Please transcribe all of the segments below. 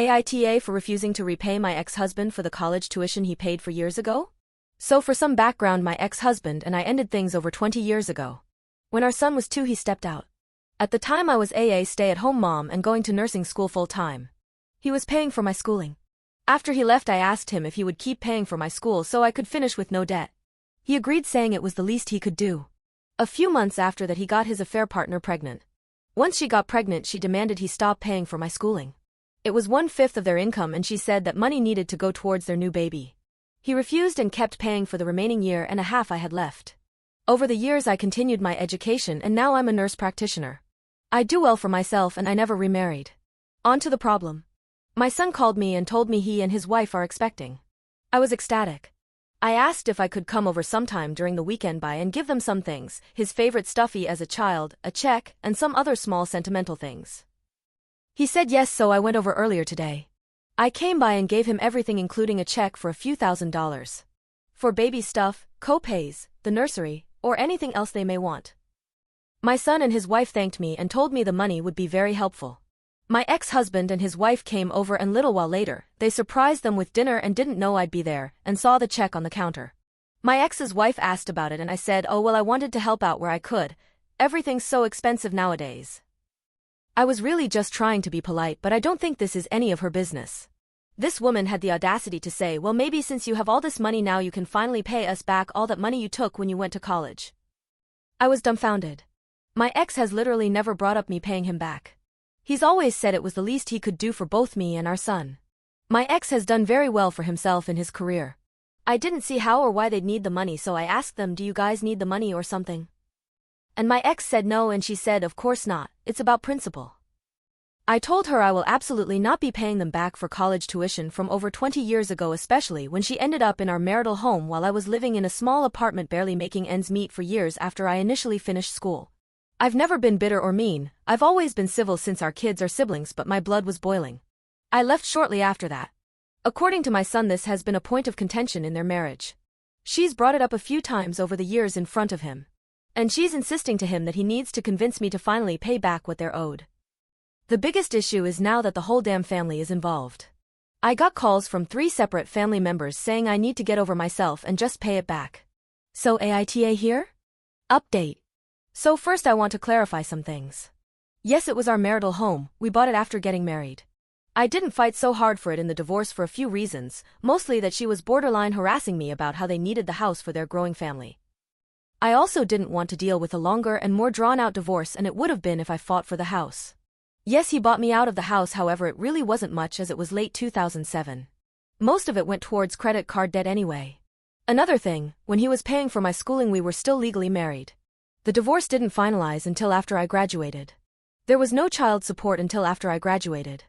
AITA for refusing to repay my ex-husband for the college tuition he paid for years ago? So for some background, my ex-husband and I ended things over 20 years ago. When our son was 2, he stepped out. At the time I was a stay-at-home mom and going to nursing school full-time. He was paying for my schooling. After he left, I asked him if he would keep paying for my school so I could finish with no debt. He agreed, saying it was the least he could do. A few months after that, he got his affair partner pregnant. Once she got pregnant, she demanded he stop paying for my schooling. It was 1/5 of their income, and she said that money needed to go towards their new baby. He refused and kept paying for the remaining year and a half I had left. Over the years I continued my education and now I'm a nurse practitioner. I do well for myself and I never remarried. On to the problem. My son called me and told me he and his wife are expecting. I was ecstatic. I asked if I could come over sometime during the weekend by and give them some things, his favorite stuffy as a child, a check, and some other small sentimental things. He said yes, so I went over earlier today. I came by and gave him everything, including a check for a few $1,000s. For baby stuff, co-pays, the nursery, or anything else they may want. My son and his wife thanked me and told me the money would be very helpful. My ex-husband and his wife came over, and little while later, they surprised them with dinner and didn't know I'd be there, and saw the check on the counter. My ex's wife asked about it and I said, oh well, I wanted to help out where I could. Everything's so expensive nowadays. I was really just trying to be polite, but I don't think this is any of her business. This woman had the audacity to say, well, maybe since you have all this money now you can finally pay us back all that money you took when you went to college. I was dumbfounded. My ex has literally never brought up me paying him back. He's always said it was the least he could do for both me and our son. My ex has done very well for himself in his career. I didn't see how or why they'd need the money, so I asked them, do you guys need the money or something? And my ex said no, and she said of course not, it's about principle. I told her I will absolutely not be paying them back for college tuition from over 20 years ago, especially when she ended up in our marital home while I was living in a small apartment barely making ends meet for years after I initially finished school. I've never been bitter or mean, I've always been civil since our kids are siblings, but my blood was boiling. I left shortly after that. According to my son, this has been a point of contention in their marriage. She's brought it up a few times over the years in front of him. And she's insisting to him that he needs to convince me to finally pay back what they're owed. The biggest issue is now that the whole damn family is involved. I got calls from 3 separate family members saying I need to get over myself and just pay it back. So AITA here? Update. So first I want to clarify some things. Yes, it was our marital home, we bought it after getting married. I didn't fight so hard for it in the divorce for a few reasons, mostly that she was borderline harassing me about how they needed the house for their growing family. I also didn't want to deal with a longer and more drawn-out divorce, and it would have been if I fought for the house. Yes, he bought me out of the house, however it really wasn't much as it was late 2007. Most of it went towards credit card debt anyway. Another thing, when he was paying for my schooling we were still legally married. The divorce didn't finalize until after I graduated. There was no child support until after I graduated.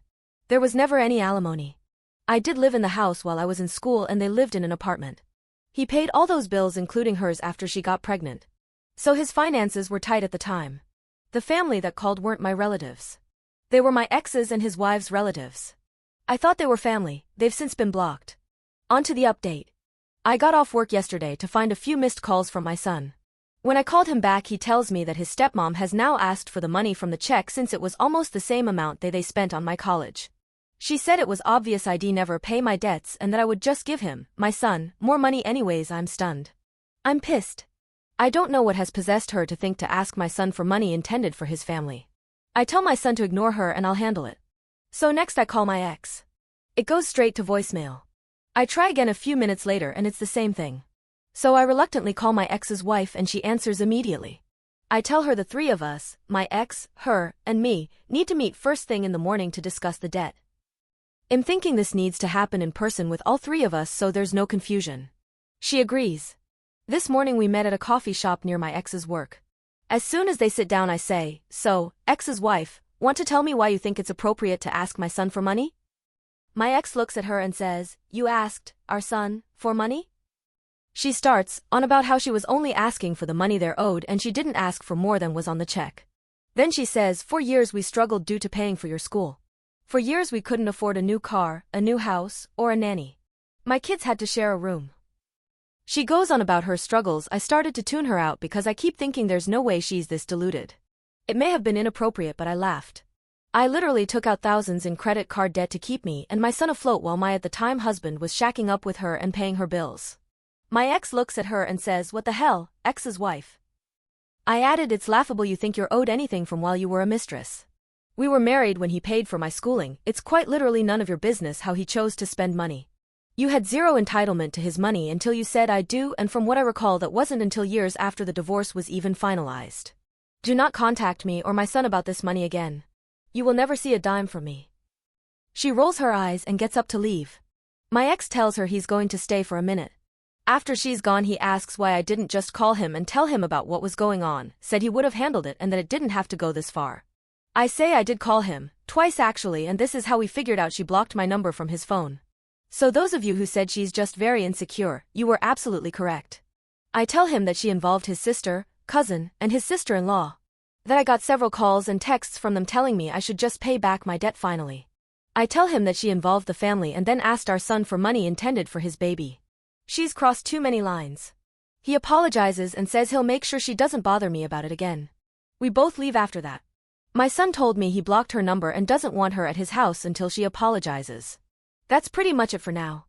There was never any alimony. I did live in the house while I was in school and they lived in an apartment. He paid all those bills including hers after she got pregnant. So his finances were tight at the time. The family that called weren't my relatives. They were my ex's and his wife's relatives. I thought they were family, they've since been blocked. On to the update. I got off work yesterday to find a few missed calls from my son. When I called him back he tells me that his stepmom has now asked for the money from the check since it was almost the same amount they spent on my college. She said it was obvious I'd never pay my debts and that I would just give him, my son, more money anyways. I'm stunned. I'm pissed. I don't know what has possessed her to think to ask my son for money intended for his family. I tell my son to ignore her and I'll handle it. So next I call my ex. It goes straight to voicemail. I try again a few minutes later and it's the same thing. So I reluctantly call my ex's wife and she answers immediately. I tell her the 3 of us, my ex, her, and me, need to meet first thing in the morning to discuss the debt. I'm thinking this needs to happen in person with all 3 of us so there's no confusion. She agrees. This morning we met at a coffee shop near my ex's work. As soon as they sit down I say, so, ex's wife, want to tell me why you think it's appropriate to ask my son for money? My ex looks at her and says, you asked, our son, for money? She starts on about how she was only asking for the money they're owed and she didn't ask for more than was on the check. Then she says, for years we struggled due to paying for your school. For years we couldn't afford a new car, a new house, or a nanny. My kids had to share a room. She goes on about her struggles. I started to tune her out because I keep thinking there's no way she's this deluded. It may have been inappropriate but I laughed. I literally took out thousands in credit card debt to keep me and my son afloat while my at-the-time husband was shacking up with her and paying her bills. My ex looks at her and says, "What the hell, ex's wife?" I added, "It's laughable you think you're owed anything from while you were a mistress. We were married when he paid for my schooling. It's quite literally none of your business how he chose to spend money. You had zero entitlement to his money until you said I do, and from what I recall that wasn't until years after the divorce was even finalized. Do not contact me or my son about this money again. You will never see a dime from me." She rolls her eyes and gets up to leave. My ex tells her he's going to stay for a minute. After she's gone, he asks why I didn't just call him and tell him about what was going on, said he would have handled it and that it didn't have to go this far. I say I did call him, twice actually, and this is how we figured out she blocked my number from his phone. So those of you who said she's just very insecure, you were absolutely correct. I tell him that she involved his sister, cousin, and his sister-in-law. That I got several calls and texts from them telling me I should just pay back my debt finally. I tell him that she involved the family and then asked our son for money intended for his baby. She's crossed too many lines. He apologizes and says he'll make sure she doesn't bother me about it again. We both leave after that. My son told me he blocked her number and doesn't want her at his house until she apologizes. That's pretty much it for now.